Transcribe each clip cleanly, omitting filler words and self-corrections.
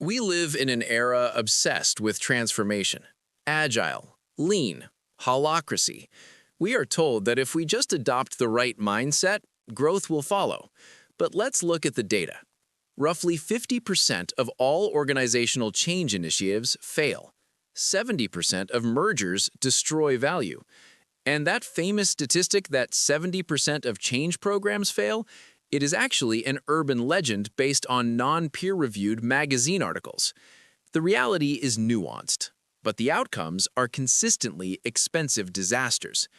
We live in an era obsessed with transformation. Agile, lean, holacracy. We are told that if we just adopt the right mindset, growth will follow. But let's look at the data. Roughly 50% of all organizational change initiatives fail. 70% of mergers destroy value. And that famous statistic that 70% of change programs fail, it is actually an urban legend based on non-peer-reviewed magazine articles. The reality is nuanced, but the outcomes are consistently expensive disasters.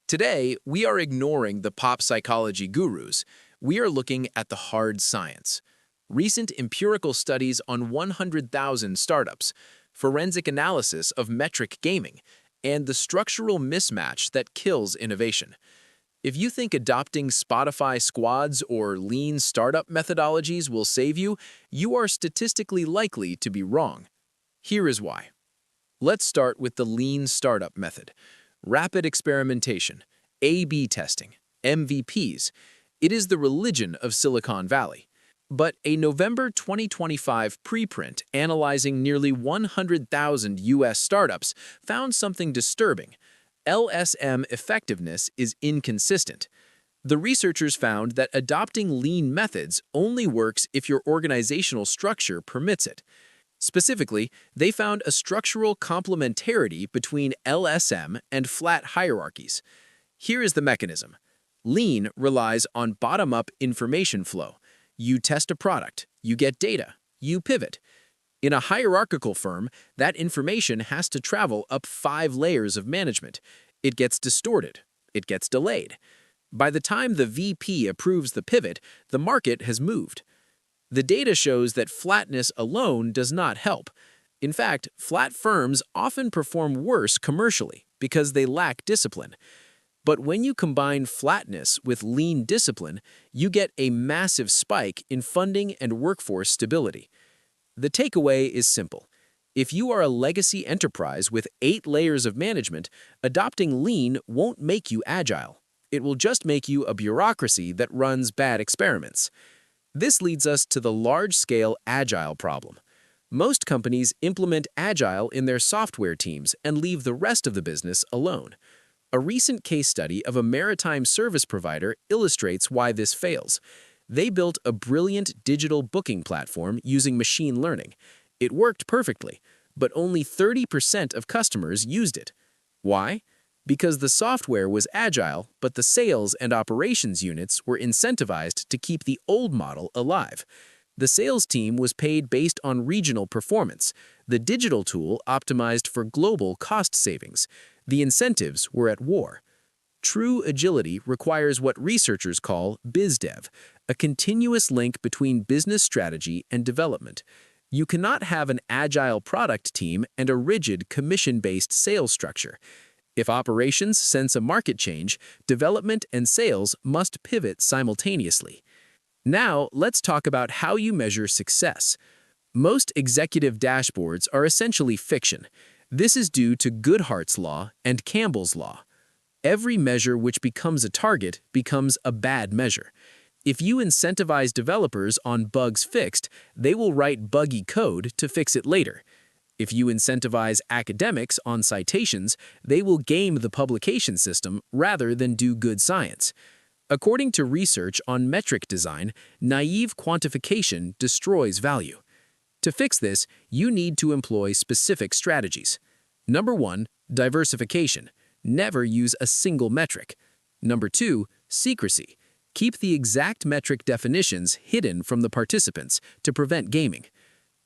Today, we are ignoring the pop psychology gurus. We are looking at the hard science. Recent empirical studies on 100,000 startups, forensic analysis of metric gaming, and the structural mismatch that kills innovation. If you think adopting Spotify squads or lean startup methodologies will save you, you are statistically likely to be wrong. Here is why. Let's start with the lean startup method. Rapid experimentation, A/B testing, MVPs. It is the religion of Silicon Valley. But a November 2025 preprint analyzing nearly 100,000 US startups found something disturbing. LSM effectiveness is inconsistent. The researchers found that adopting lean methods only works if your organizational structure permits it. Specifically, they found a structural complementarity between LSM and flat hierarchies. Here is the mechanism. Lean relies on bottom-up information flow. You test a product, you get data, you pivot. In a hierarchical firm, that information has to travel up 5 layers of management. It gets distorted. It gets delayed. By the time the VP approves the pivot, the market has moved. The data shows that flatness alone does not help. In fact, flat firms often perform worse commercially because they lack discipline. But when you combine flatness with lean discipline, you get a massive spike in funding and workforce stability. The takeaway is simple. If you are a legacy enterprise with 8 layers of management, adopting lean won't make you agile. It will just make you a bureaucracy that runs bad experiments. This leads us to the large-scale agile problem. Most companies implement agile in their software teams and leave the rest of the business alone. A recent case study of a maritime service provider illustrates why this fails. They built a brilliant digital booking platform using machine learning. It worked perfectly, but only 30% of customers used it. Why? Because the software was agile, but the sales and operations units were incentivized to keep the old model alive. The sales team was paid based on regional performance. The digital tool optimized for global cost savings. The incentives were at war. True agility requires what researchers call BizDev, a continuous link between business strategy and development. You cannot have an agile product team and a rigid commission-based sales structure. If operations sense a market change, development and sales must pivot simultaneously. Now, let's talk about how you measure success. Most executive dashboards are essentially fiction. This is due to Goodhart's law and Campbell's law. Every measure which becomes a target becomes a bad measure. If you incentivize developers on bugs fixed, they will write buggy code to fix it later. If you incentivize academics on citations, they will game the publication system rather than do good science. According to research on metric design, naive quantification destroys value. To fix this, you need to employ specific strategies. Number 1, diversification. Never use a single metric. Number 2, secrecy. Keep the exact metric definitions hidden from the participants to prevent gaming.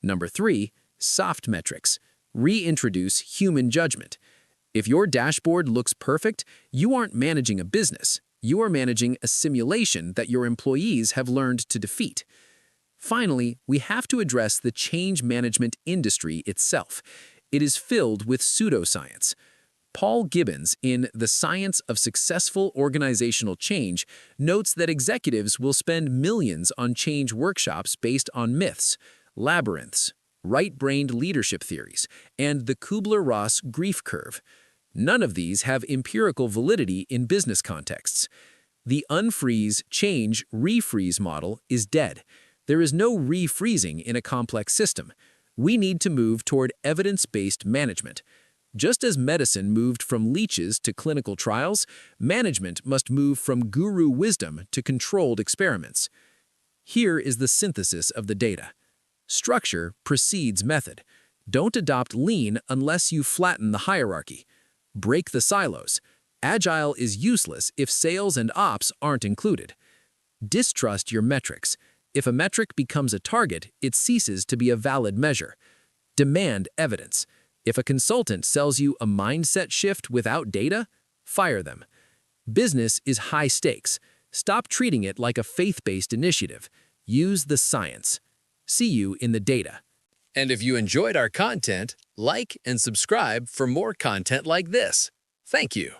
Number 3, soft metrics. Reintroduce human judgment. If your dashboard looks perfect, you aren't managing a business. You are managing a simulation that your employees have learned to defeat. Finally, we have to address the change management industry itself. It is filled with pseudoscience. Paul Gibbons, in The Science of Successful Organizational Change, notes that executives will spend millions on change workshops based on myths, labyrinths, right-brained leadership theories, and the Kubler-Ross grief curve. None of these have empirical validity in business contexts. The unfreeze, change, refreeze model is dead. There is no refreezing in a complex system. We need to move toward evidence-based management. Just as medicine moved from leeches to clinical trials, management must move from guru wisdom to controlled experiments. Here is the synthesis of the data. Structure precedes method. Don't adopt lean unless you flatten the hierarchy. Break the silos. Agile is useless if sales and ops aren't included. Distrust your metrics. If a metric becomes a target, it ceases to be a valid measure. Demand evidence. If a consultant sells you a mindset shift without data, fire them. Business is high stakes. Stop treating it like a faith-based initiative. Use the science. See you in the data. And if you enjoyed our content, like and subscribe for more content like this. Thank you.